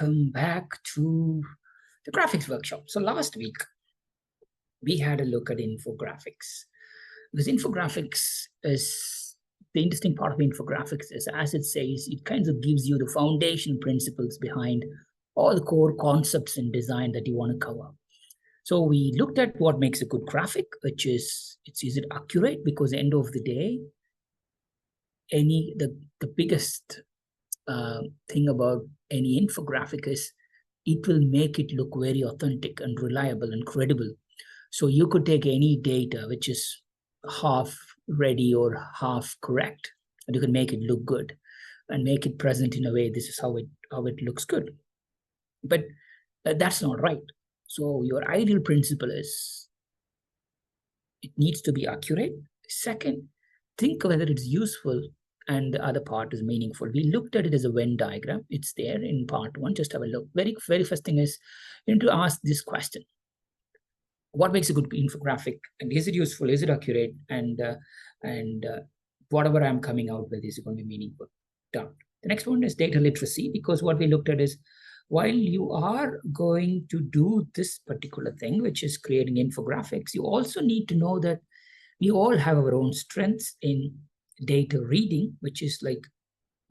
welcome back to the graphics workshop. So last week, we had a look at infographics. Because infographics is, the interesting part of infographics is, as it says, it kind of gives you the foundation principles behind all the core concepts in design that you want to cover. So we looked at what makes a good graphic, which is, is it accurate? Because at the end of the day, the biggest thing about any infographic is it will make it look very authentic and reliable and credible. So you could take any data which is half ready or half correct, and you can make it look good and make it present in a way. This is how it looks good. But that's not right. So your ideal principle is it needs to be accurate. Second, think whether it's useful, and the other part is meaningful. We looked at it as a Venn diagram. It's there in part one. Just have a look. Very first thing is you need to ask this question: what makes a good infographic? And is it useful? Is it accurate? And whatever I'm coming out with, is it going to be meaningful? Done. The next one is data literacy, because what we looked at is while you are going to do this particular thing, which is creating infographics, you also need to know that we all have our own strengths in data reading, which is like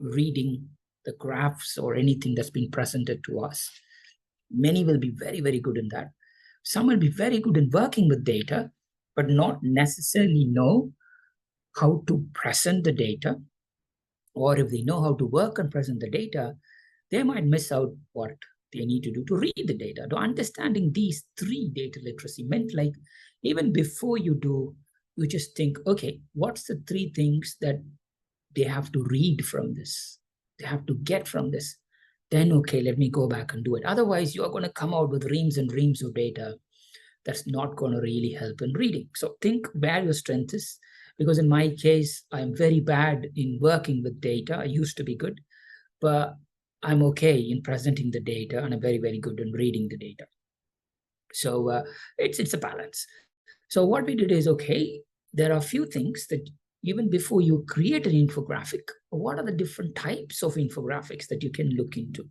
reading the graphs or anything that's been presented to us. Many will be very, very good in that. Some will be very good in working with data, but not necessarily know how to present the data. Or if they know how to work and present the data, they might miss out what they need to do to read the data. To understanding these three data literacy meant like even before you do, you just think, okay, what's the three things that they have to read from this? They have to get from this. Then, okay, let me go back and do it. Otherwise, you're going to come out with reams and reams of data that's not going to really help in reading. So think where your strength is, because in my case, I'm very bad in working with data. I used to be good, but I'm okay in presenting the data, and I'm very, very good in reading the data. So it's a balance. So what we did is, okay, there are a few things that even before you create an infographic, what are the different types of infographics that you can look into?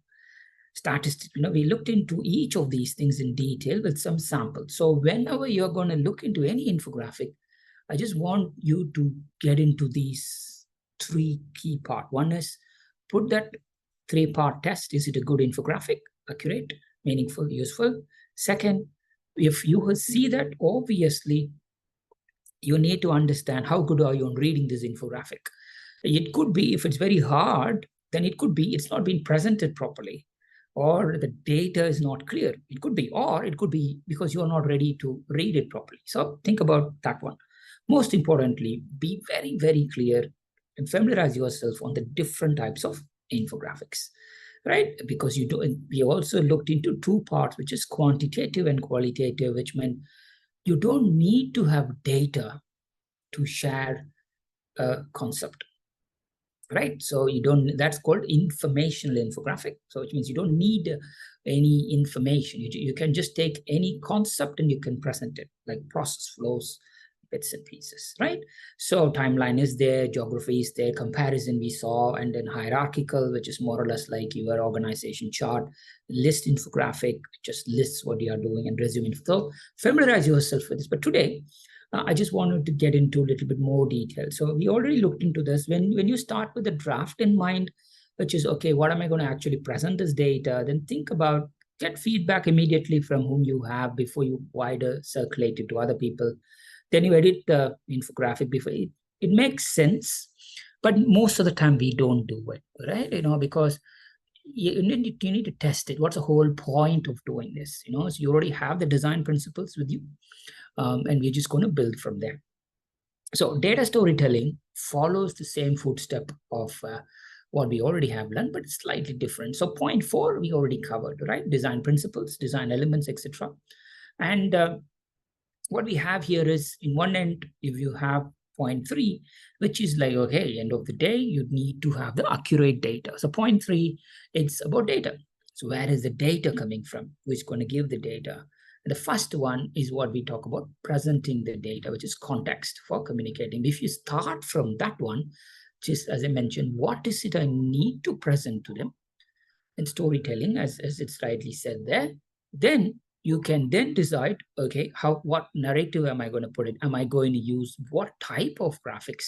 Statistics, we looked into each of these things in detail with some samples. So whenever you're going to look into any infographic, I just want you to get into these three key parts. One is put that three-part test. Is it a good infographic? Accurate, meaningful, useful? Second, if you see that, obviously, you need to understand how good are you on reading this infographic. It could be, if it's very hard, then it could be it's not being presented properly, or the data is not clear. It could be, or it could be because you're not ready to read it properly. So think about that one. Most importantly, be very, very clear and familiarize yourself on the different types of infographics, right? Because we also looked into two parts, which is quantitative and qualitative, which meant you don't need to have data to share a concept, right? So that's called informational infographic. So which means you don't need any information. You can just take any concept and you can present it, like process flows, bits and pieces, right? So timeline is there, geography is there, comparison we saw, and then hierarchical, which is more or less like your organization chart. List infographic just lists what you are doing, and resume. So familiarize yourself with this. But today, I just wanted to get into a little bit more detail. So we already looked into this. When you start with the draft in mind, which is, okay, what am I going to actually present this data? Then think about, get feedback immediately from whom you have before you wider circulate it to other people. Then you edit the infographic before it makes sense, but most of the time we don't do it, right? Because you need to test it. What's the whole point of doing this? So you already have the design principles with you, and we're just going to build from there. So data storytelling follows the same footstep of what we already have learned, but it's slightly different. So point 4 we already covered, right? Design principles, design elements, etc. And what we have here is, in one end, if you have point 3, which is like, okay, end of the day, you need to have the accurate data. So point 3, it's about data. So where is the data coming from? Who's going to give the data? And the first one is what we talk about, presenting the data, which is context for communicating. If you start from that one, just as I mentioned, what is it I need to present to them? and storytelling, as it's rightly said there, then you can then decide, okay, what narrative am I going to put in? Am I going to use what type of graphics?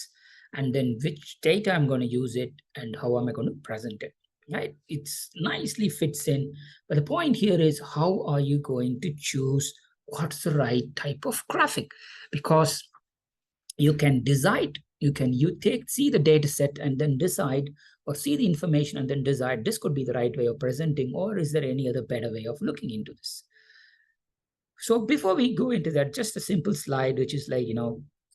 And then which data I'm going to use it, and how am I going to present it? Right? It's nicely fits in. But the point here is, how are you going to choose what's the right type of graphic? Because you can decide, see the data set and then decide, or see the information and then decide this could be the right way of presenting, or is there any other better way of looking into this? So before we go into that, just a simple slide, which is like,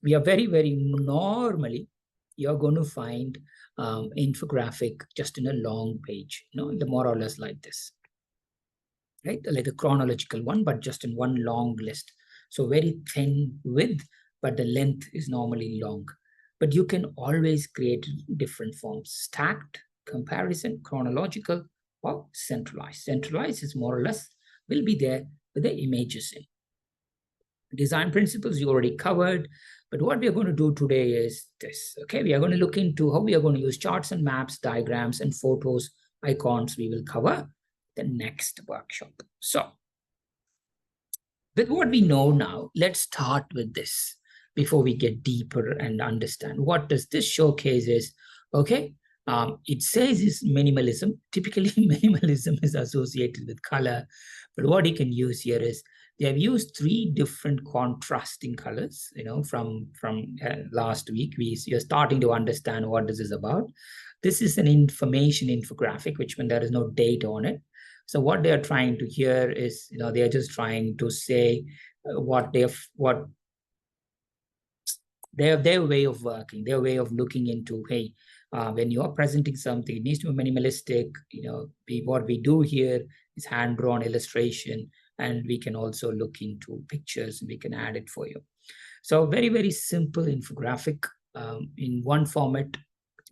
we are very, very normally, you're going to find infographic just in a long page, the more or less like this, right? Like a chronological one, but just in one long list. So very thin width, but the length is normally long. But you can always create different forms: stacked, comparison, chronological, or centralized. Centralized is more or less will be there with the images in. Design principles you already covered, but what we are going to do today is this. Okay, we are going to look into how we are going to use charts and maps, diagrams, and photos, icons. We will cover the next workshop. So with what we know now, let's start with this before we get deeper and understand what does this showcase is. Okay, it says is minimalism. Typically, minimalism is associated with color, but what you can use here is they have used 3 different contrasting colors. From last week, you're starting to understand what this is about. This is an information infographic, which means there is no data on it. So what they are trying to hear is, they are just trying to say what their way of working, their way of looking into, hey, when you are presenting something, it needs to be minimalistic. What we do here is hand-drawn illustration, and we can also look into pictures and we can add it for you. So very, very simple infographic in one format.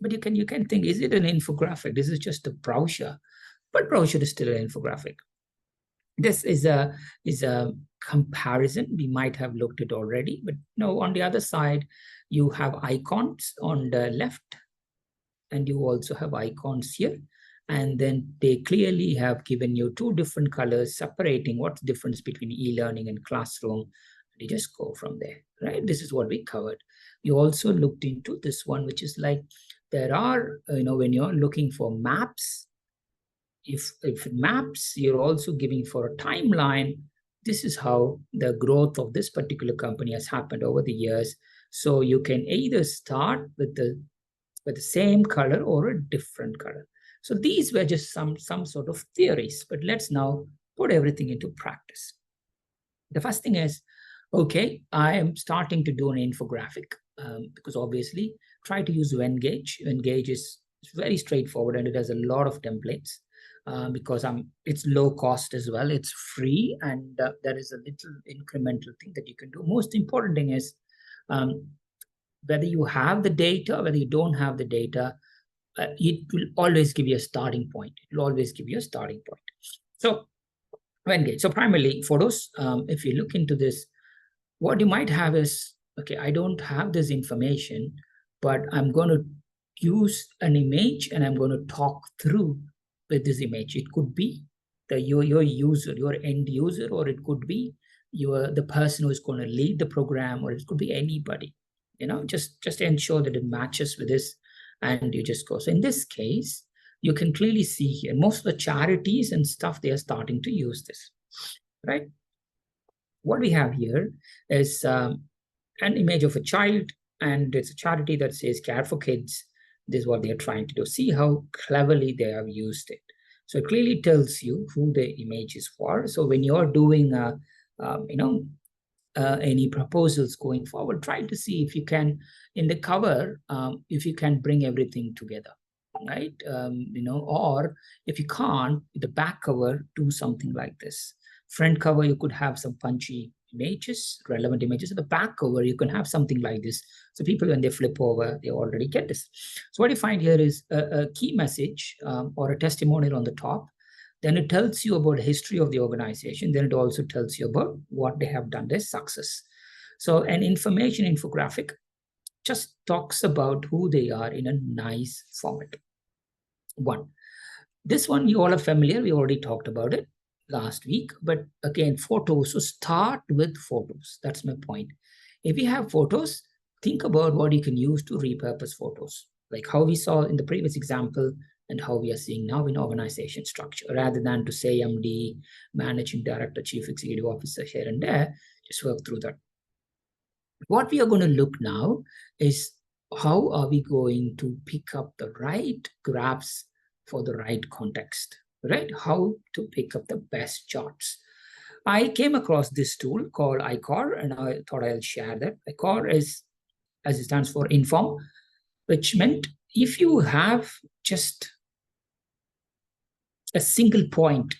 But you can think, is it an infographic? This is just a brochure. But brochure is still an infographic. This is a comparison. We might have looked at already, but no, on the other side, you have icons on the left, and you also have icons here. And then they clearly have given you 2 different colors separating what's the difference between e-learning and classroom. You just go from there, right? This is what we covered. We also looked into this one, which is like, there are, when you're looking for maps, if maps, you're also giving for a timeline. This is how the growth of this particular company has happened over the years. So you can either start with the same color or a different color. So these were just some sort of theories, but let's now put everything into practice. The first thing is, okay, I am starting to do an infographic because obviously try to use Engage. Engage is very straightforward, and it has a lot of templates. Because it's low cost as well. It's free, and there is a little incremental thing that you can do. Most important thing is whether you have the data, whether you don't have the data, it will always give you a starting point. It will always give you a starting point. So Engage. So primarily photos. If you look into this, what you might have is, okay, I don't have this information, but I'm going to use an image and I'm going to talk through with this image. It could be your user, your end user, or it could be the person who is going to lead the program, or it could be anybody. Just ensure that it matches with this, and you just go. So in this case, you can clearly see here, most of the charities and stuff, they are starting to use this, right? What we have here is an image of a child, and it's a charity that says Care for Kids. This is what they are trying to do. See how cleverly they have used it. So it clearly tells you who the image is for. So when you're doing, any proposals going forward, try to see if you can, in the cover, if you can bring everything together, right? Or if you can't, the back cover, do something like this. Front cover, you could have some punchy images, relevant images. At the back cover, you can have something like this. So people, when they flip over, they already get this. So what you find here is a key message or a testimonial on the top. Then it tells you about the history of the organization. Then it also tells you about what they have done, their success. So an information infographic just talks about who they are in a nice format. One. This one you all are familiar. We already talked about it last week. But again, photos. So start with photos. That's my point. If you have photos, think about what you can use to repurpose photos, like how we saw in the previous example and how we are seeing now in organization structure. Rather than to say MD, managing director, chief executive officer here and there, just work through that. What we are going to look now is how are we going to pick up the right graphs for the right context, right? How to pick up the best charts. I came across this tool called ICOR, and I thought I'll share that. ICOR is, as it stands for, inform, which meant if you have just a single point,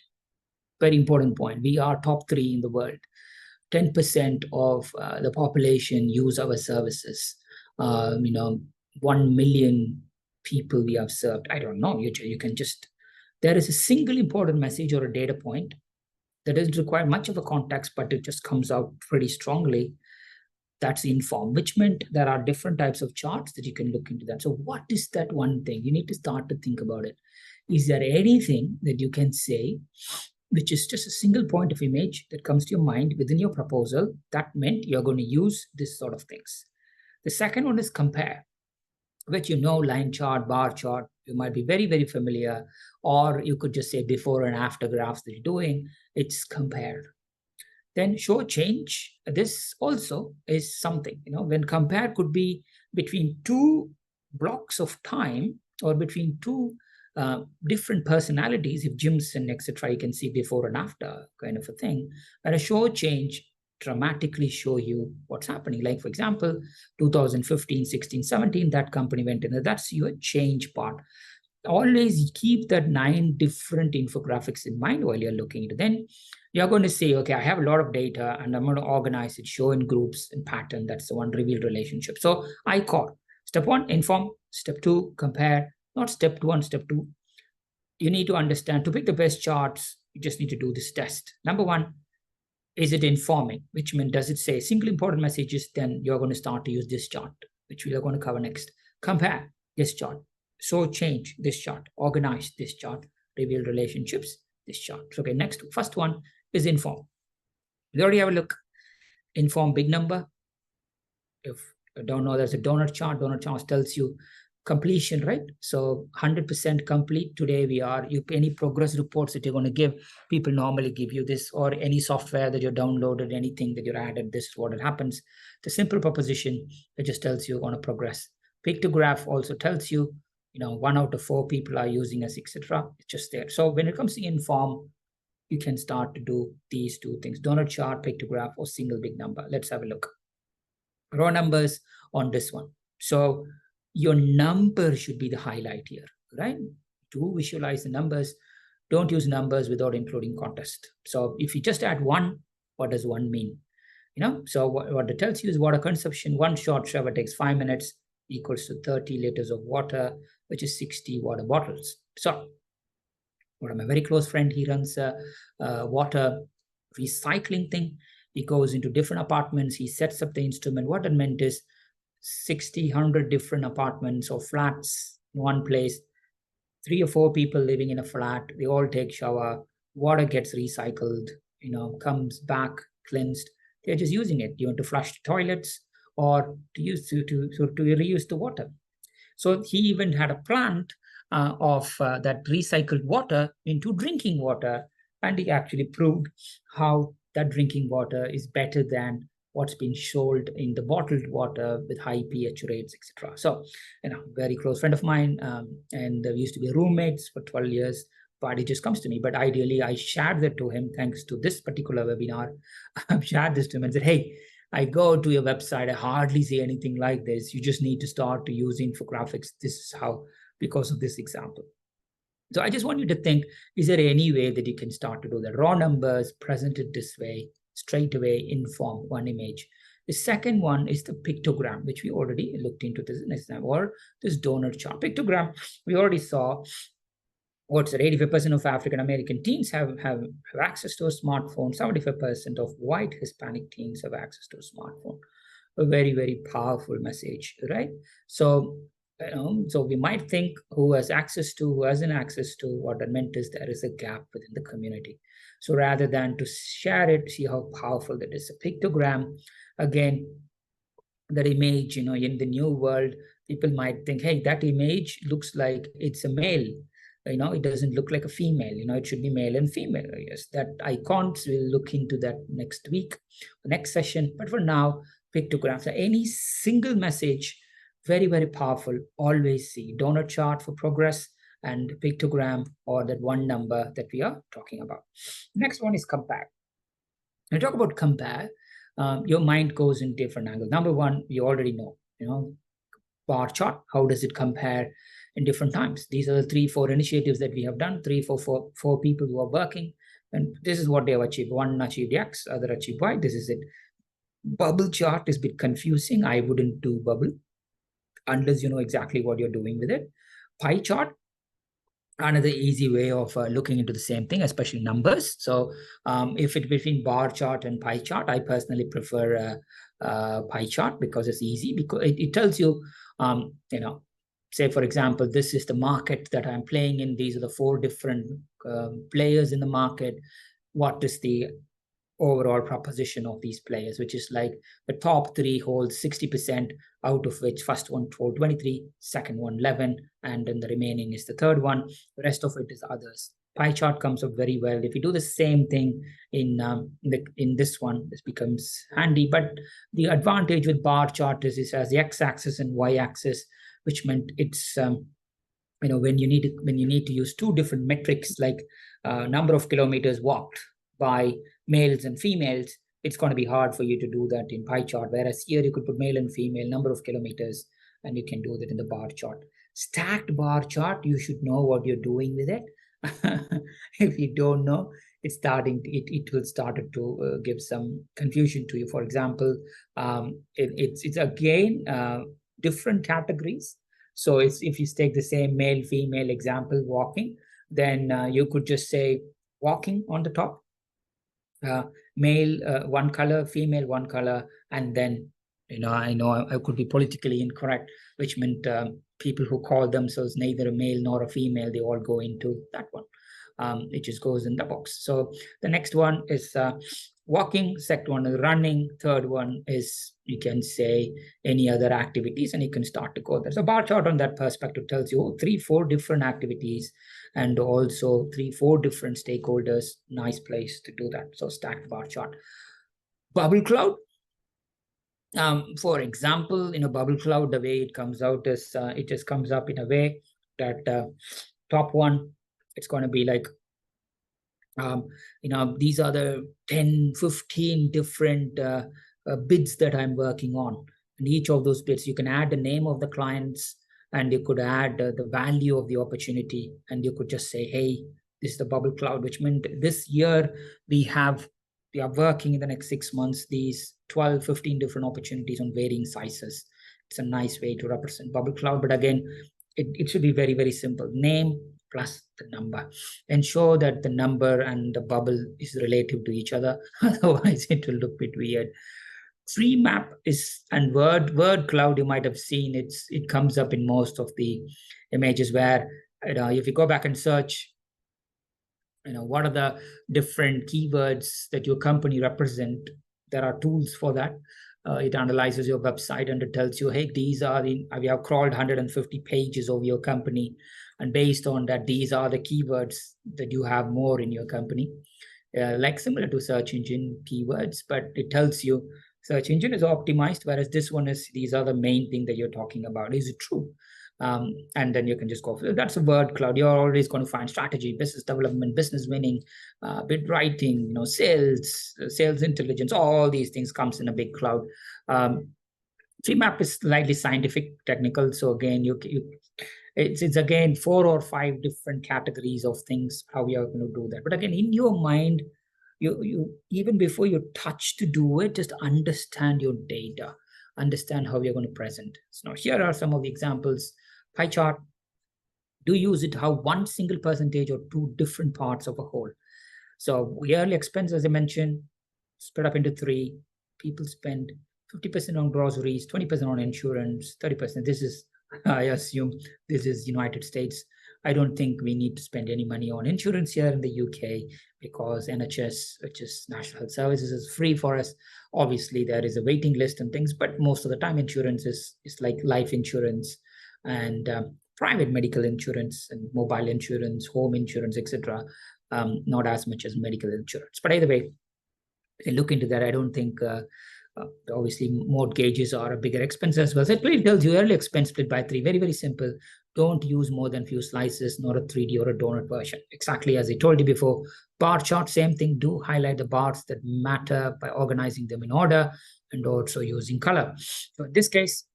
very important point, we are top 3 in the world. 10% of the population use our services. 1 million people we have served. I don't know. You can just, there is a single important message or a data point that doesn't require much of a context, but it just comes out pretty strongly. That's inform, which meant there are different types of charts that you can look into that. So what is that one thing? You need to start to think about it. Is there anything that you can say which is just a single point of image that comes to your mind within your proposal that meant you're going to use this sort of things? The second one is compare, which line chart, bar chart, you might be very, very familiar, or you could just say before and after graphs that you're doing, it's compare. Then show change. This also is something, when compare could be between 2 blocks of time or between 2 different personalities. If Jimson, etc., you can see before and after kind of a thing. And a show change dramatically show you what's happening. Like, for example, 2015, 16, 17, that company went in. That's your change part. Always keep that 9 different infographics in mind while you're looking at it. Then you're going to say, okay, I have a lot of data and I'm going to organize it, show in groups and pattern. That's the one, reveal relationship. So ICOR. Step 1, inform. Step 2, compare. Not step 1, step 2. You need to understand, to pick the best charts, you just need to do this test. Number 1, is it informing? Which means, does it say single important messages? Then you're going to start to use this chart, which we are going to cover next. Compare this chart. So change this chart. Organize this chart. Reveal relationships, this chart. So, okay, next, first one is inform. We already have a look. Inform, big number. If you don't know, there's a donut chart. Donut chart tells you completion, right? So 100% complete. Today we are, any progress reports that you're going to give, people normally give you this, or any software that you downloaded, anything that you're added, this is what it happens. The simple proposition, it just tells you on a progress. Pictograph also tells you, 1 out of 4 people are using us, etc. It's just there. So when it comes to inform, you can start to do these 2 things, donut chart, pictograph, or single big number. Let's have a look. Raw numbers on this one. So your number should be the highlight here, right? To visualize the numbers, don't use numbers without including context. So if you just add 1, what does 1 mean? So what it tells you is water consumption. 1 short shower takes 5 minutes, equals to 30 liters of water, which is 60 water bottles. So one of my very close friend, he runs a water recycling thing. He goes into different apartments. He sets up the instrument. What it meant is 60, 100 different apartments or flats in one place, 3 or 4 people living in a flat. They all take shower. Water gets recycled, comes back cleansed. They're just using it. You want to flush the toilets or to reuse the water. So he even had a plant of that recycled water into drinking water, and he actually proved how that drinking water is better than what's been sold in the bottled water with high pH rates, etc. So, very close friend of mine, and we used to be roommates for 12 years. But it just comes to me. But ideally, I shared that to him thanks to this particular webinar. I've shared this to him and said, hey, I go to your website, I hardly see anything like this. You just need to start to use infographics. This is how, because of this example. So I just want you to think, is there any way that you can start to do that? Raw numbers, presented this way, straight away, inform, 1 image. The second one is the pictogram, which we already looked into this next time, or this donut chart. Pictogram, we already saw. What's that? 85% of African American teens have access to a smartphone. 75% of white Hispanic teens have access to a smartphone. A very, very powerful message, right? So So we might think who has access to, who hasn't access to. What I meant is there is a gap within the community. So rather than to share it, see how powerful that is. A pictogram, again, that image, in the new world, people might think, hey, that image looks like it's a male. It doesn't look like a female. It should be male and female. Yes, that icons, we'll look into that next week, next session. But for now, pictographs, any single message, very, very powerful. Always see donut chart for progress and pictogram, or that one number that we are talking about. Next one is compare. When you talk about compare, your mind goes in different angles. Number one, you already know, bar chart. How does it compare in different times? These are the 3-4 initiatives that we have done, 4 people who are working, and this is what they have achieved. One achieved X, other achieved Y. This is it. Bubble chart is a bit confusing. I wouldn't do bubble unless you know exactly what you're doing with it. Pie chart, another easy way of looking into the same thing, especially numbers. So if it's between bar chart and pie chart, I personally prefer pie chart because it's easy, because it tells you, say, for example, this is the market that I'm playing in. These are the 4 different players in the market. What is the overall proposition of these players, which is like the top 3 holds 60%, out of which first one hold 23, second one 11, and then the remaining is the third one. The rest of it is others. Pie chart comes up very well. If you do the same thing in this one, this becomes handy. But the advantage with bar chart is it has the x-axis and y-axis, which meant it's when you need to use 2 different metrics, like number of kilometers walked by males and females, it's going to be hard for you to do that in pie chart. Whereas here you could put male and female, number of kilometers, and you can do that in the bar chart. Stacked bar chart, you should know what you're doing with it. If you don't know, it will start to give some confusion to you. For example, it's again different categories. So if you take the same male female example, walking, then you could just say walking on the top, male one color, female one color, and then I know I could be politically incorrect, which meant people who call themselves neither a male nor a female, they all go into that one. It just goes in the box. So the next one is walking, second one is running, third one is, you can say, any other activities, and you can start to go there. So bar chart on that perspective tells you 3-4 different activities and also 3-4 different stakeholders. Nice place to do that. So stacked bar chart. Bubble cloud. For example, in a bubble cloud, the way it comes out is it just comes up in a way that top one, it's going to be like, these are the 10, 15 different bids that I'm working on. And each of those bids, you can add the name of the clients, and you could add the value of the opportunity, and you could just say, hey, this is the bubble cloud, which meant this year we are working in the next 6 months, these 12, 15 different opportunities on varying sizes. It's a nice way to represent bubble cloud. But again, it should be very, very simple. Name plus the number. Ensure that the number and the bubble is relative to each other. Otherwise, it will look a bit weird. Tree map is, and word cloud, you might have seen it comes up in most of the images where if you go back and search, what are the different keywords that your company represent, there are tools for that. It analyzes your website and it tells you, hey, we have crawled 150 pages of your company, and based on that, these are the keywords that you have more in your company, like similar to search engine keywords, but it tells you search engine is optimized, whereas this one is, these are the main thing that you're talking about. Is it true? And then you can just go for it. That's a word cloud. You're always going to find strategy, business development, business winning, bid writing, sales intelligence, all these things comes in a big cloud. Tree map is slightly scientific, technical. So again, it's again 4 or 5 different categories of things, how you're going to do that. But again, in your mind, you even before you touch to do it, just understand your data, understand how you're going to present. So now here are some of the examples. Pie chart, do use it how one single percentage or 2 different parts of a whole. So yearly expense, as I mentioned, split up into 3. People spend 50% on groceries, 20% on insurance, 30%. This is I assume this is United States. I don't think we need to spend any money on insurance here in the UK because NHS, which is National Health Services, is free for us. Obviously, there is a waiting list and things, but most of the time, insurance is like life insurance and private medical insurance and mobile insurance, home insurance, etc. Not as much as medical insurance. But either way, if you look into that, I don't think. Obviously, mortgages are a bigger expense as well. So it clearly tells you early expense split by 3. Very, very simple. Don't use more than few slices, not a 3D or a donut version. Exactly as I told you before. Bar chart, same thing. Do highlight the bars that matter by organizing them in order and also using color. So in this case,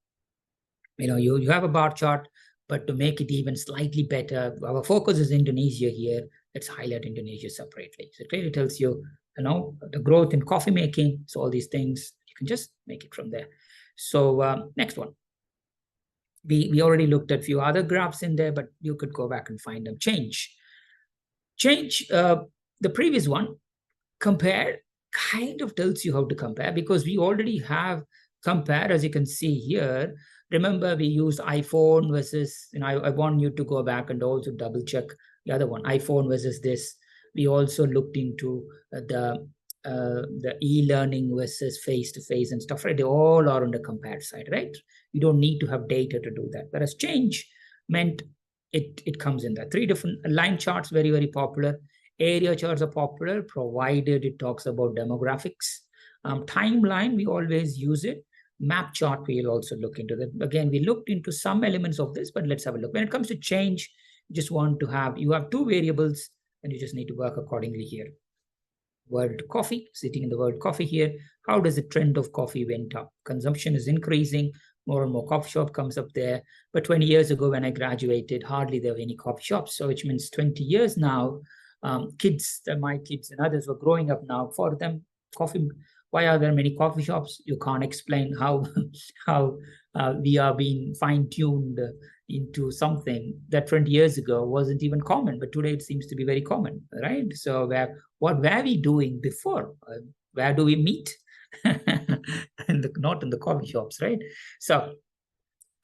you have a bar chart, but to make it even slightly better, our focus is Indonesia here. Let's highlight Indonesia separately. So it clearly tells you, the growth in coffee making. So all these things, you can just make it from there. So next one. We already looked at a few other graphs in there, but you could go back and find them. Change, the previous one, compare, kind of tells you how to compare because we already have compare, as you can see here. Remember, we used iPhone versus, I want you to go back and also double check the other one, iPhone versus this. We also looked into the e-learning versus face-to-face and stuff, right? They all are on the compare side, right? You don't need to have data to do that. Whereas change meant it comes in there. 3 different line charts, very, very popular. Area charts are popular, provided it talks about demographics. Timeline, we always use it. Map chart, we'll also look into that. Again, we looked into some elements of this, but let's have a look. When it comes to change, you have 2 variables, and you just need to work accordingly here. Word coffee, sitting in the word coffee here. How does the trend of coffee went up? Consumption is increasing. More and more coffee shop comes up there. But 20 years ago, when I graduated, hardly there were any coffee shops. So which means 20 years now, my kids and others were growing up now. For them, coffee. Why are there many coffee shops? You can't explain how we are being fine-tuned into something that 20 years ago wasn't even common, but today it seems to be very common, right? So what were we doing before? Where do we meet? Not in the coffee shops, right? So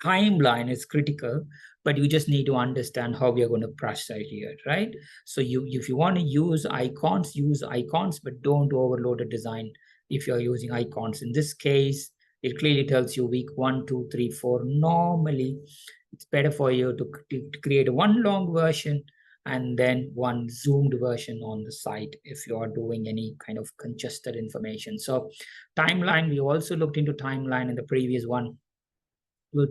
timeline is critical, but you just need to understand how we are going to process here, right? So if you want to use icons, but don't overload the design if you're using icons. In this case, it clearly tells you week 1, 2, 3, 4. Normally, it's better for you to create one long version and then one zoomed version on the site if you are doing any kind of congested information. So timeline, we also looked into timeline in the previous one.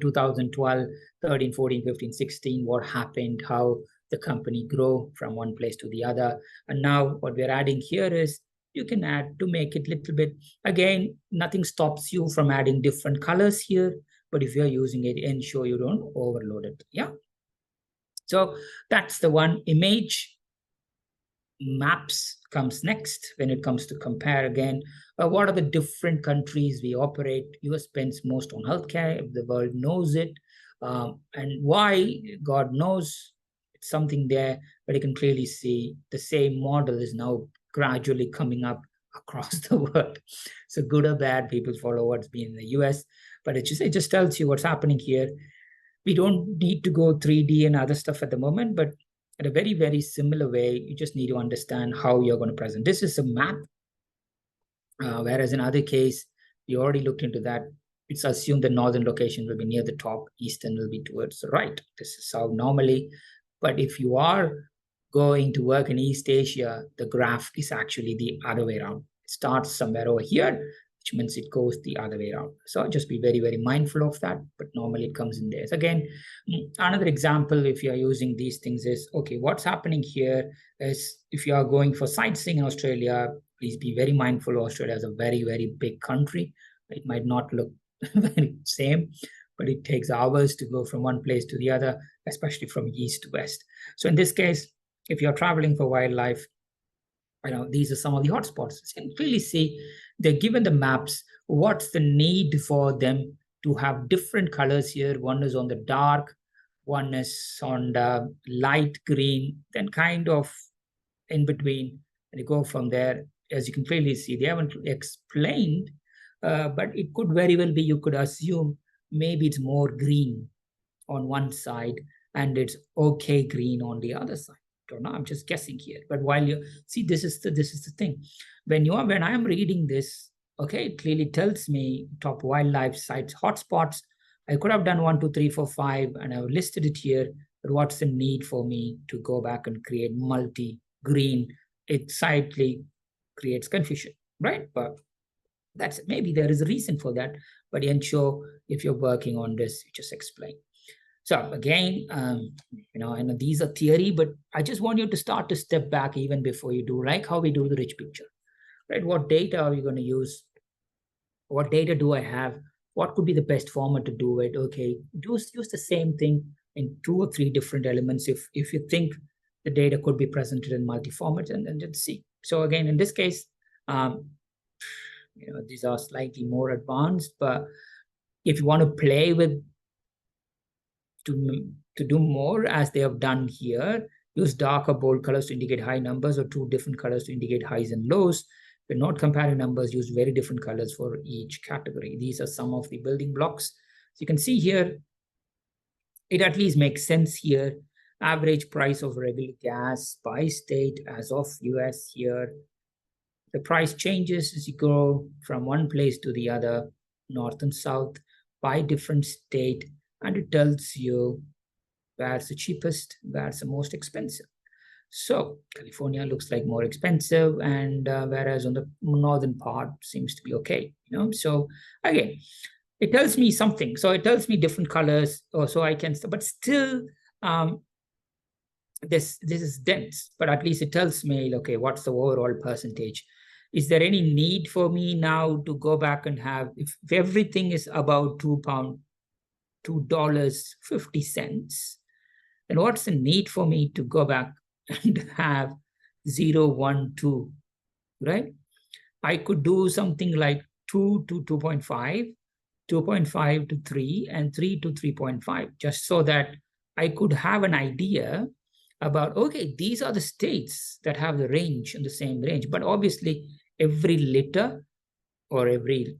2012, 13, 14, 15, 16, what happened, how the company grew from one place to the other. And now what we're adding here is you can add to make it a little bit. Again, nothing stops you from adding different colors here, but if you're using it, ensure you don't overload it. Yeah. So that's the one. Image maps comes next when it comes to compare again. What are the different countries we operate? US spends most on healthcare. The world knows it. And why, God knows, it's something there, but you can clearly see the same model is now gradually coming up across the world. So good or bad, people follow what's been in the US, but it just tells you what's happening here. We don't need to go 3D and other stuff at the moment, but in a very, very similar way, you just need to understand how you're going to present. This is a map, whereas in other case, we already looked into that. It's assumed the northern location will be near the top, eastern will be towards the right. This is how normally, but if you are going to work in East Asia, the graph is actually the other way around. It starts somewhere over here, which means it goes the other way around. So just be very, very mindful of that, but normally it comes in there. So again, another example, if you're using these things is, okay, what's happening here is if you are going for sightseeing in Australia, please be very mindful. Australia is a very, very big country. It might not look very same, but it takes hours to go from one place to the other, especially from east to west. So in this case, if you're traveling for wildlife, these are some of the hotspots. You can clearly see they're given the maps. What's the need for them to have different colors here? One is on the dark, one is on the light green, then kind of in between, and you go from there. As you can clearly see, they haven't explained, but it could very well be, you could assume maybe it's more green on one side and it's okay green on the other side. Don't know, I'm just guessing here. But while you see, this is the thing. When I'm reading this, okay, it clearly tells me top wildlife sites, hotspots. I could have done 1, 2, 3, 4, 5, and I've listed it here. But what's the need for me to go back and create multi-green? It slightly creates confusion, right? But that's maybe there is a reason for that. But ensure if you're working on this, you just explain. So again, I know these are theory, but I just want you to start to step back even before you do, like how we do the rich picture, right? What data are we going to use? What data do I have? What could be the best format to do it? Okay, use the same thing in 2 or 3 different elements if you think the data could be presented in multi-formats, and then just see. So again, in this case, these are slightly more advanced, but if you want to play with to do more, as they have done here, use darker bold colors to indicate high numbers or 2 different colors to indicate highs and lows. We're not comparing numbers, use very different colors for each category. These are some of the building blocks. So you can see here, it at least makes sense here. Average price of regular gas by state as of US here. The price changes as you go from one place to the other, north and south, by different state, and it tells you where's the cheapest, where's the most expensive. So California looks like more expensive, and whereas on the northern part seems to be okay. So again, it tells me something. So it tells me different colors, so I can. But still, this is dense. But at least it tells me, okay, what's the overall percentage? Is there any need for me now to go back and have, if everything is about $2.50, then what's the need for me to go back and have 0, 1, 2, right? I could do something like 2 to 2.5, 2.5 to 3, and 3 to 3.5, just so that I could have an idea about, okay, these are the states that have the range in the same range. But obviously, every liter or every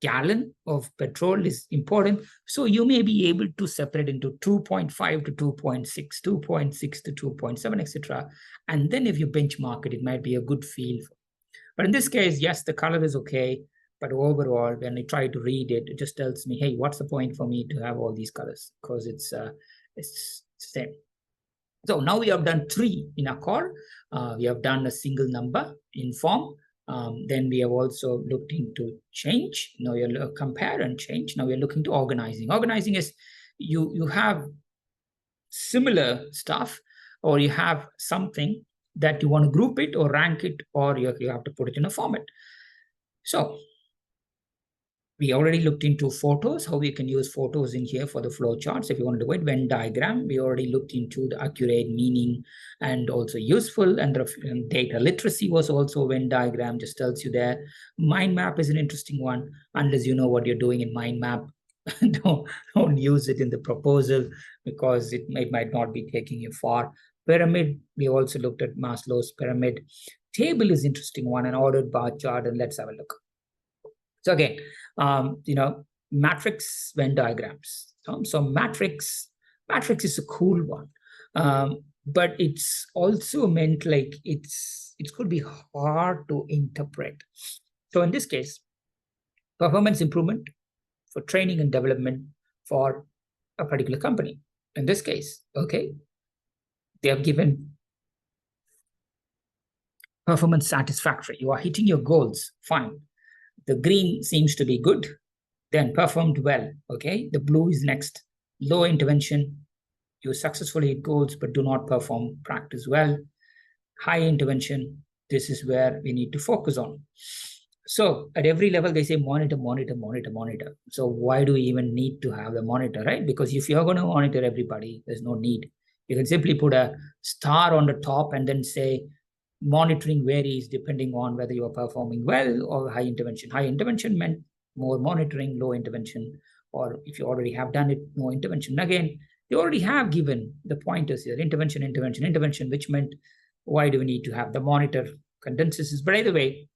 gallon of petrol is important. So you may be able to separate into 2.5 to 2.6, 2.6 to 2.7, etc. And then if you benchmark it, it might be a good feel. But in this case, yes, the color is okay. But overall, when I try to read it, it just tells me, hey, what's the point for me to have all these colors? Because it's the same. So now we have done 3 in our core. We have done a single number in form. Then we have also looked into change. Now you compare and change. Now we're looking to organizing. Organizing is you have similar stuff, or you have something that you want to group it or rank it, or you have to put it in a format. So we already looked into photos, how we can use photos in here for the flow charts. If you want to do it, Venn diagram, we already looked into the accurate, meaning, and also useful, and data literacy was also a Venn diagram, just tells you there. Mind map is an interesting one. Unless you know what you're doing in mind map, don't use it in the proposal, because it might not be taking you far. Pyramid, we also looked at Maslow's pyramid. Table is interesting one, an ordered bar chart, and let's have a look. So again, matrix Venn diagrams. So matrix is a cool one, but it's also meant like it could be hard to interpret. So in this case, performance improvement for training and development for a particular company. In this case, okay, they have given performance satisfactory. You are hitting your goals, fine. The green seems to be good, then performed well, okay? The blue is next. Low intervention, you successfully hit goals but do not perform practice well. High intervention, this is where we need to focus on. So at every level, they say monitor, monitor, monitor, monitor. So why do we even need to have the monitor, right? Because if you're going to monitor everybody, there's no need. You can simply put a star on the top and then say, monitoring varies depending on whether you are performing well or high intervention. High intervention meant more monitoring, low intervention, or if you already have done it, no intervention. Again, they already have given the pointers here, intervention, intervention, intervention, which meant why do we need to have the monitor condenses? But either way,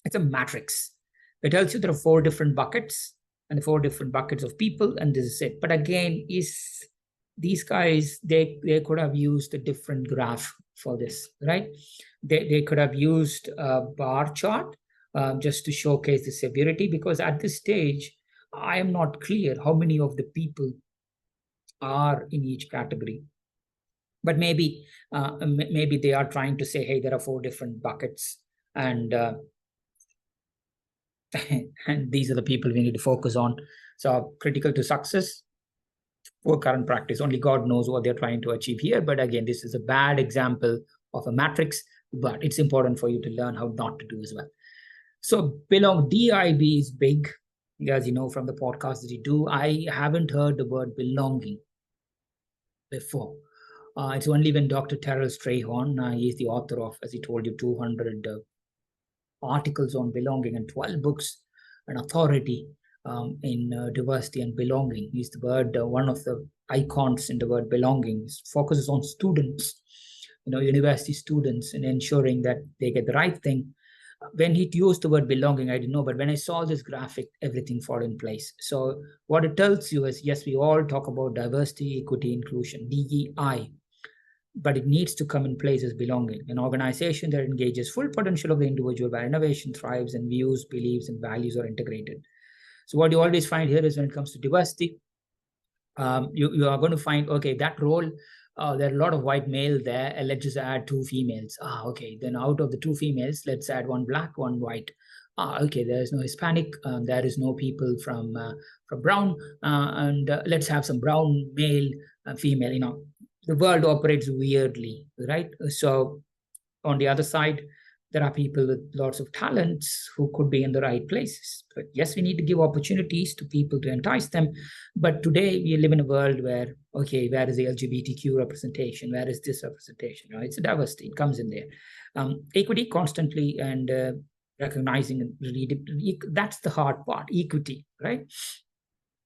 it's a matrix. It tells you there are 4 different buckets, and the 4 different buckets of people, and this is it. But again, these guys, they could have used a different graph for this, right? They could have used a bar chart just to showcase the severity, because at this stage, I am not clear how many of the people are in each category. But maybe they are trying to say, hey, there are 4 different buckets, and and these are the people we need to focus on. So critical to success for current practice. Only God knows what they're trying to achieve here. But again, this is a bad example of a matrix, but it's important for you to learn how not to do as well. So DIB is big, as you know from the podcast that you do. I haven't heard the word belonging before. It's only when Dr. Terrell Strayhorn, he is the author of, as he told you, 200 articles on belonging and 12 books, an authority in diversity and belonging. He's the word, one of the icons in the word belonging. Focuses on students, university students, and ensuring that they get the right thing. When he used the word belonging, I didn't know, but when I saw this graphic, everything fell in place. So what it tells you is, yes, we all talk about diversity, equity, inclusion, DEI, but it needs to come in place as belonging. An organization that engages full potential of the individual where innovation thrives and views, beliefs, and values are integrated. So what you always find here is when it comes to diversity, you are going to find, okay, that role, there are a lot of white male there, and let's just add 2 females. Okay, then out of the 2 females, let's add 1 black, 1 white. Okay, there is no Hispanic, there is no people from brown, and let's have some brown male, female. The world operates weirdly, right? So on the other side, there are people with lots of talents who could be in the right places. But yes, we need to give opportunities to people to entice them. But today we live in a world where, okay, where is the LGBTQ representation? Where is this representation? It's a diversity. It comes in there. Equity constantly and recognizing, that's the hard part, equity, right?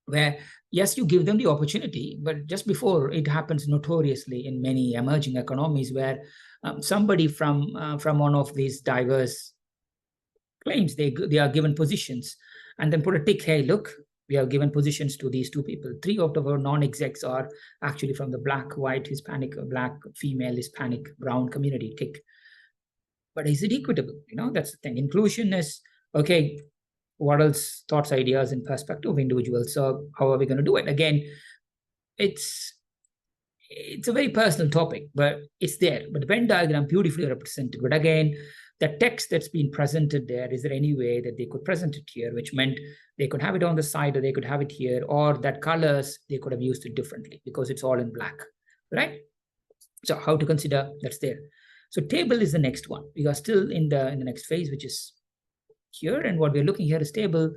Where, yes, you give them the opportunity, but just before, it happens notoriously in many emerging economies where somebody from one of these diverse claims, they are given positions and then put a tick, hey, look, we have given positions to these 2 people. 3 out of our non-execs are actually from the black, white, Hispanic, black, female, Hispanic, brown community, tick. But is it equitable? That's the thing. Inclusion is, okay, what else? Thoughts, ideas, and perspective of individuals. So how are we going to do it? Again, it's a very personal topic, but it's there. But the Venn diagram beautifully represented. But again, the text that's been presented there, is there any way that they could present it here, which meant they could have it on the side or they could have it here, or that colors, they could have used it differently because it's all in black, right? So how to consider, that's there. So table is the next one. We are still in the next phase, which is here, and what we're looking here is table.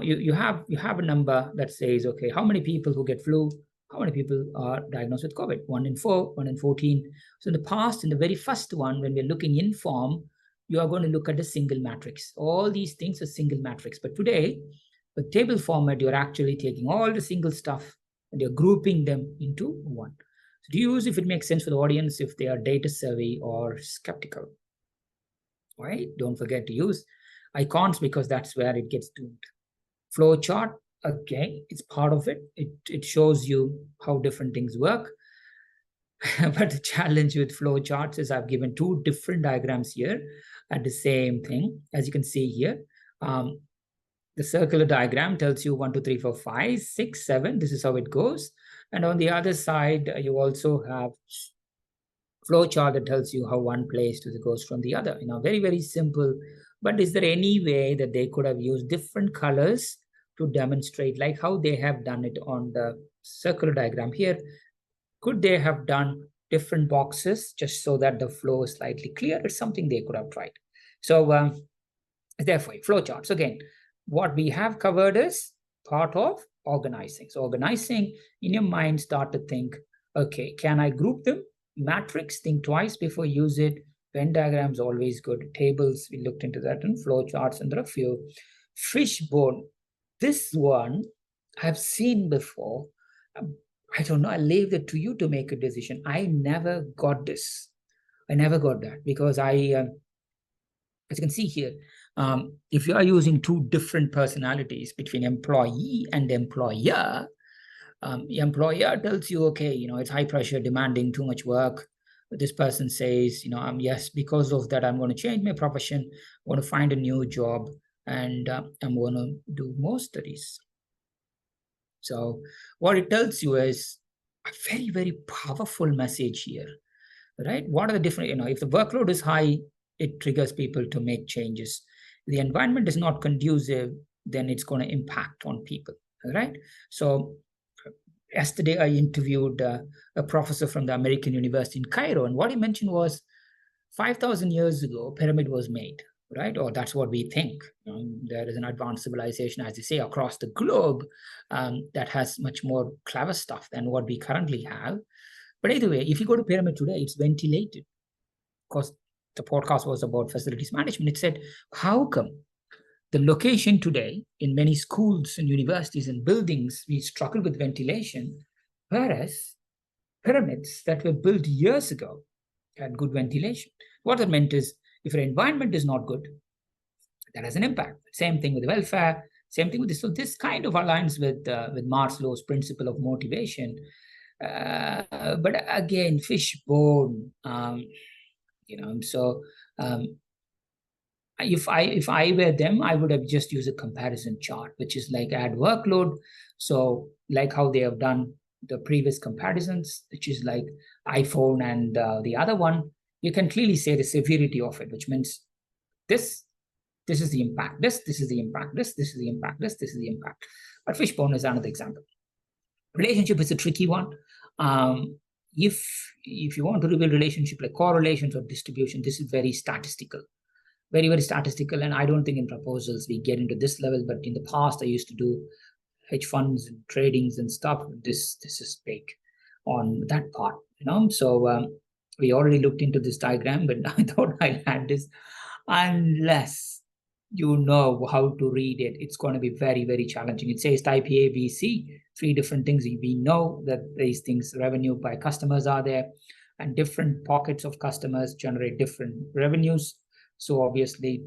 You have a number that says, okay, how many people who get flu, how many people are diagnosed with COVID? 1 in 4, 1 in 14. So in the past, in the very first one, when we're looking in form, you are going to look at a single matrix. All these things are single matrix. But today, with table format, you're actually taking all the single stuff and you're grouping them into one. So do you use, if it makes sense for the audience, if they are data savvy or skeptical? All right, don't forget to use icons because that's where it gets doomed. Flow chart, okay, it's part of it. It shows you how different things work. But the challenge with flow charts is I've given 2 different diagrams here at the same thing. As you can see here, the circular diagram tells you 1, 2, 3, 4, 5, 6, 7. This is how it goes. And on the other side, you also have flow chart that tells you how one place goes from the other. Very, very simple. But is there any way that they could have used different colors to demonstrate, like how they have done it on the circular diagram here? Could they have done different boxes just so that the flow is slightly clear? It's something they could have tried. So therefore, flow charts. Again, what we have covered is part of organizing. So organizing, in your mind, start to think, okay, can I group them? Matrix, think twice before you use it. Venn diagrams, always good. Tables, we looked into that, and flow charts, and there are a few. Fishbone, this one I've seen before. I don't know, I leave it to you to make a decision. I never got this. I never got that because as you can see here, If you are using two different personalities between employee and employer, employer tells you, okay, it's high pressure, demanding, too much work. But this person says, yes, because of that, I'm going to change my profession. I'm going to find a new job, and I'm going to do more studies. So what it tells you is a very, very powerful message here, right? What are the different, if the workload is high, it triggers people to make changes. If the environment is not conducive, then it's going to impact on people, right? So yesterday I interviewed a professor from the American University in Cairo, and what he mentioned was 5,000 years ago, pyramid was made, right? Or that's what we think. There is an advanced civilization, as you say, across the globe that has much more clever stuff than what we currently have. But either way, if you go to pyramid today, it's ventilated. Because the podcast was about facilities management. It said, how come the location today in many schools and universities and buildings, we struggle with ventilation, whereas pyramids that were built years ago had good ventilation? What that meant is, if your environment is not good, that has an impact. Same thing with welfare, same thing with this. So this kind of aligns with Maslow's principle of motivation. But again, fishbone, so if I were them, I would have just used a comparison chart, which is like add workload. So like how they have done the previous comparisons, which is like iPhone and the other one, you can clearly say the severity of it, which means this is the impact, this is the impact, this is the impact, this is the impact. But fishbone is another example. Relationship is a tricky one. If you want to reveal relationship like correlations or distribution, this is very statistical. Very, very statistical. And I don't think in proposals we get into this level, but in the past I used to do hedge funds and tradings and stuff. This is big on that part, So we already looked into this diagram, but I thought I had this. Unless you know how to read it, it's going to be very, very challenging. It says type A, B, C, 3 different things. We know that these things, revenue by customers are there, and different pockets of customers generate different revenues. So obviously,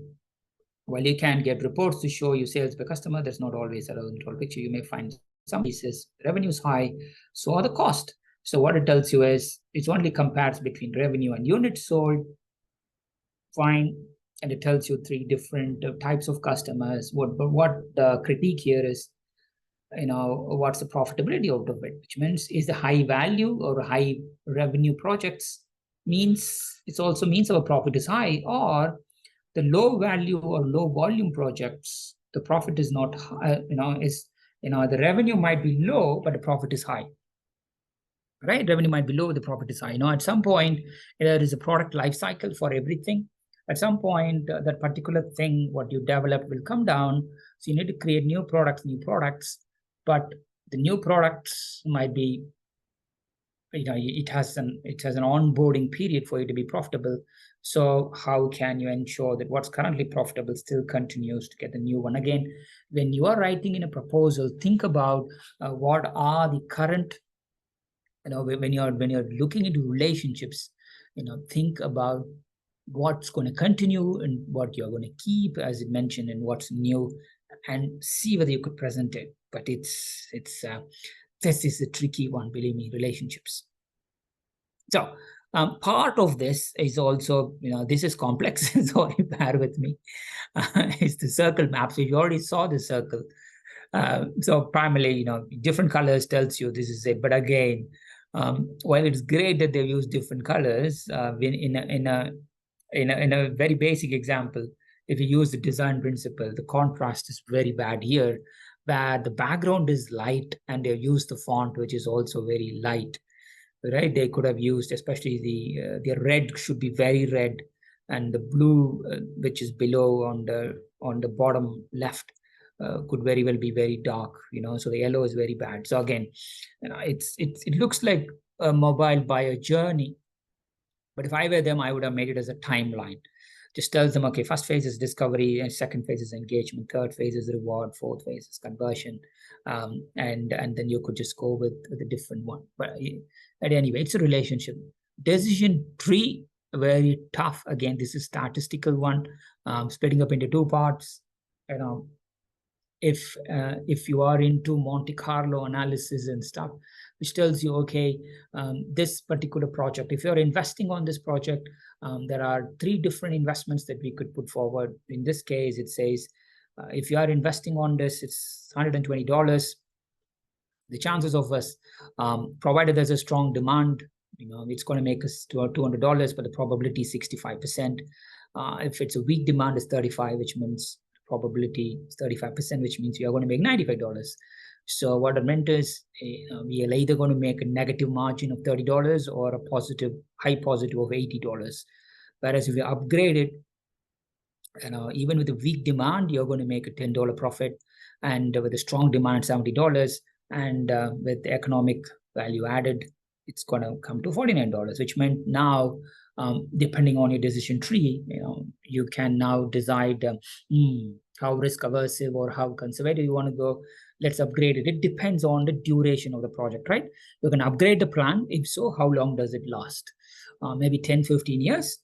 while you can get reports to show you sales per customer, that's not always a relevant whole picture. You may find some cases revenues high, so are the cost. So what it tells you is it only compares between revenue and units sold. Fine. And it tells you 3 different types of customers. What the critique here is, what's the profitability out of it, which means is the high value or high revenue projects it also means our profit is high, or the low value or low volume projects, the profit is not high, the revenue might be low, but the profit is high. Right? Revenue might be low, the profit is high. At some point, there is a product life cycle for everything. At some point, that particular thing, what you develop will come down. So you need to create new products, but the new products might be, it has an onboarding period for you to be profitable. So how can you ensure that what's currently profitable still continues to get the new one? Again, when you are writing in a proposal, think about what are the current, when you're looking into relationships, think about what's going to continue and what you're going to keep, as it mentioned, and what's new, and see whether you could present it. But this is a tricky one, believe me, relationships. So part of this is also, this is complex, so bear with me. It's the circle map. So you already saw the circle. So primarily, different colors tells you this is it. But again, while it's great that they've used different colors, in a very basic example, if you use the design principle, the contrast is very bad here, where the background is light and they've used the font, which is also very light, right? They could have used, especially the red should be very red, and the blue, which is below on the bottom left, could very well be very dark, so the yellow is very bad. So again, it looks like a mobile buyer journey, but if I were them, I would have made it as a timeline. Just tells them, okay, first phase is discovery, and second phase is engagement, third phase is reward, fourth phase is conversion, and then you could just go with a different one. But anyway, it's a relationship. Decision tree very tough. Again, this is statistical one, splitting up into two parts. You know, if you are into Monte Carlo analysis and stuff, which tells you, okay, this particular project, if you're investing on this project, there are 3 different investments that we could put forward. In this case, it says, if you are investing on this, it's $120. The chances of us, provided there's a strong demand, it's going to make us to $200, but the probability is 65%. If it's a weak demand, it's 35, which means probability is 35%, which means you are going to make $95. So what it meant is, we are either going to make a negative margin of $30 or a high positive of $80. Whereas if you upgrade it, even with a weak demand, you're going to make a $10 profit, and with a strong demand, $70, and with economic value added, it's going to come to $49, which meant now, depending on your decision tree, you can now decide how risk aversive or how conservative you want to go. Let's upgrade it. It depends on the duration of the project, right? You can upgrade the plan. If so, how long does it last? Maybe 10, 15 years.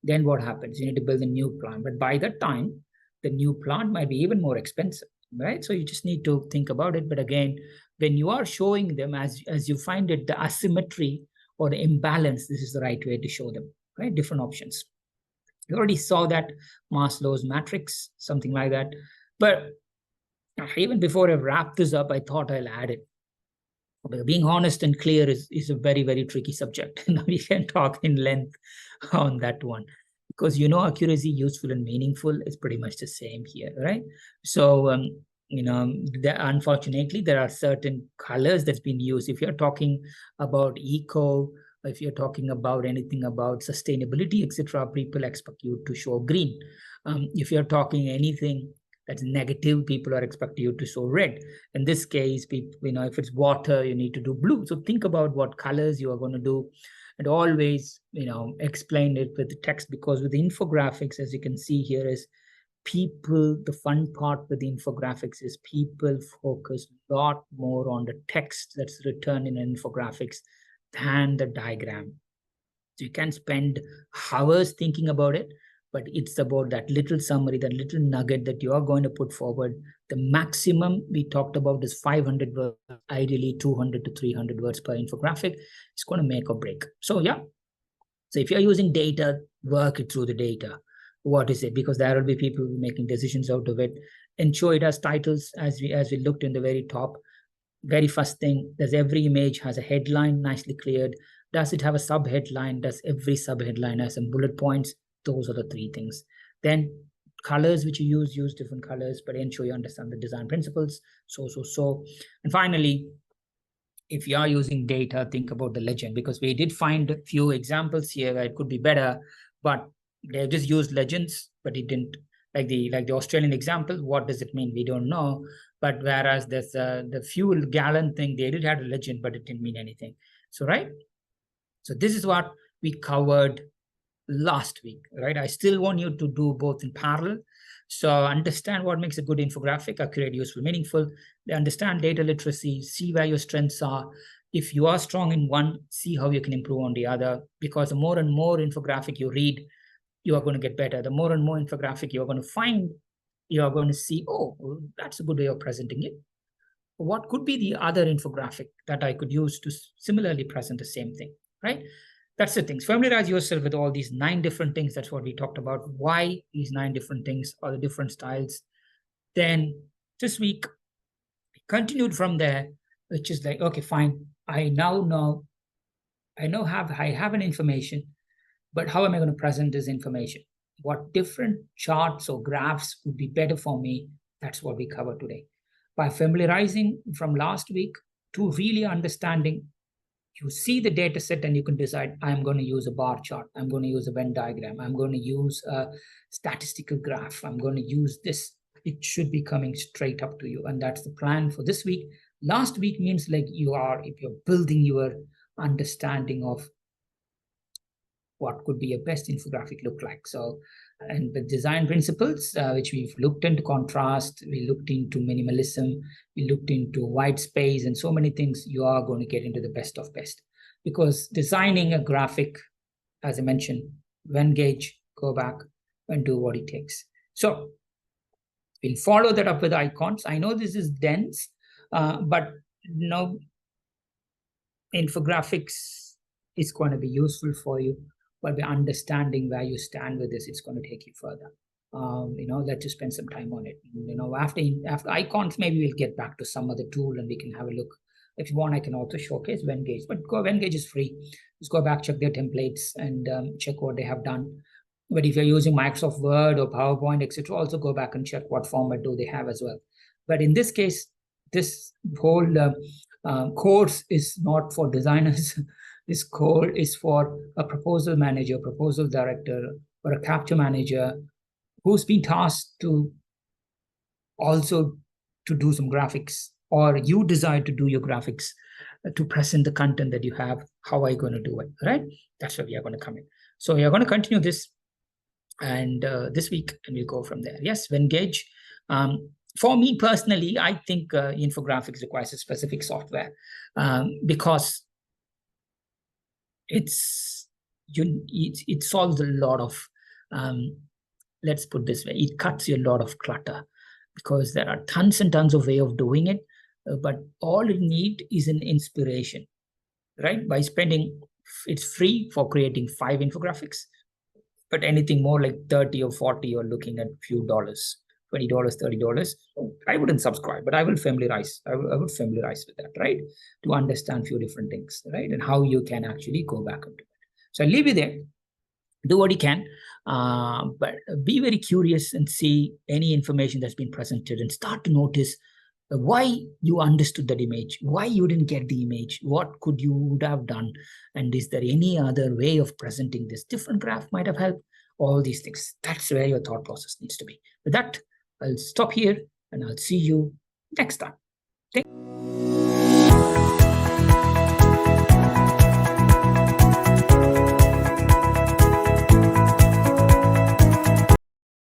Then what happens? You need to build a new plan. But by that time, the new plant might be even more expensive, right? So you just need to think about it. But again, when you are showing them, as you find it, the asymmetry or the imbalance, this is the right way to show them, right? Different options. You already saw that Maslow's matrix, something like that. But even before I wrap this up, I thought I'll add it. Being honest and clear is a very, very tricky subject. We can talk in length on that one, because accuracy, useful and meaningful is pretty much the same here, right? So unfortunately, there are certain colors that's been used. If you're talking about eco, if you're talking about anything about sustainability, etc., people expect you to show green. If you're talking anything that's negative, people are expecting you to show red. In this case, people, if it's water, you need to do blue. So think about what colors you are going to do, and always, explain it with the text, because with the infographics, as you can see here, is people, the fun part with the infographics is people focus a lot more on the text that's written in an infographics than the diagram. So you can spend hours thinking about it, but it's about that little summary, that little nugget that you are going to put forward. The maximum we talked about is 500 words, ideally 200 to 300 words per infographic. It's going to make or break. So yeah, so if you're using data, work it through the data. What is it? Because there will be people making decisions out of it. Ensure it has titles, as we looked in the very top. Very first thing, does every image has a headline nicely cleared? Does it have a sub-headline? Does every sub-headline have some bullet points? Those are the 3 things. Then colors which you use different colors, but ensure you understand the design principles. So. And finally, if you are using data, think about the legend, because we did find a few examples here where it could be better, but they just used legends, but it didn't, like the Australian example. What does it mean? We don't know. But whereas there's the fuel gallon thing, they did have a legend, but it didn't mean anything. So, right? So this is what we covered last week, right? I still want you to do both in parallel. So understand what makes a good infographic: accurate, useful, meaningful. They understand data literacy, see where your strengths are. If you are strong in one, see how you can improve on the other, because the more and more infographic you read, you are going to get better. The more and more infographic you're going to find, you are going to see, oh, that's a good way of presenting it. What could be the other infographic that I could use to similarly present the same thing, right? That's the things. Familiarize yourself with all these 9 different things. That's what we talked about. Why these 9 different things or the different styles. Then this week, we continued from there, which is like, okay, fine. I now know, I have an information, but how am I going to present this information? What different charts or graphs would be better for me? That's what we covered today. By familiarizing from last week to really understanding, you see the data set and you can decide, I'm going to use a bar chart. I'm going to use a Venn diagram. I'm going to use a statistical graph. I'm going to use this. It should be coming straight up to you. And that's the plan for this week. Last week means like if you're building your understanding of what could be a best infographic look like. So, and the design principles, which we've looked into contrast, we looked into minimalism, we looked into white space and so many things, you are going to get into the best of best. Because designing a graphic, as I mentioned, when gauge, go back and do what it takes. So we'll follow that up with icons. I know this is dense, but infographics is going to be useful for you, but by understanding where you stand with this, it's going to take you further. Let's just spend some time on it. After icons, maybe we'll get back to some other tool and we can have a look. If you want, I can also showcase Vengage, but Vengage is free. Just go back, check their templates, and check what they have done. But if you're using Microsoft Word or PowerPoint, etc., also go back and check what format do they have as well. But in this case, this whole course is not for designers. This course is for a proposal manager, proposal director, or a capture manager who's been tasked to also to do some graphics, or you desire to do your graphics to present the content that you have. How are you going to do it, right? That's where we are going to come in. So we are going to continue this and this week, and we'll go from there. Yes, Vengage. For me personally, I think infographics requires a specific software because it solves a lot of, let's put this way, it cuts you a lot of clutter, because there are tons and tons of way of doing it, but all you need is an inspiration, right? By spending, it's free for creating 5 infographics, but anything more like 30 or 40, you're looking at a few dollars. $20, $30. I wouldn't subscribe, but I would familiarize with that, right? To understand a few different things, right? And how you can actually go back into it. So I'll leave you there. Do what you can, but be very curious and see any information that's been presented and start to notice why you understood that image, why you didn't get the image, what could you would have done, and is there any other way of presenting this? Different graph might have helped. All these things. That's where your thought process needs to be. With that, I'll stop here and I'll see you next time.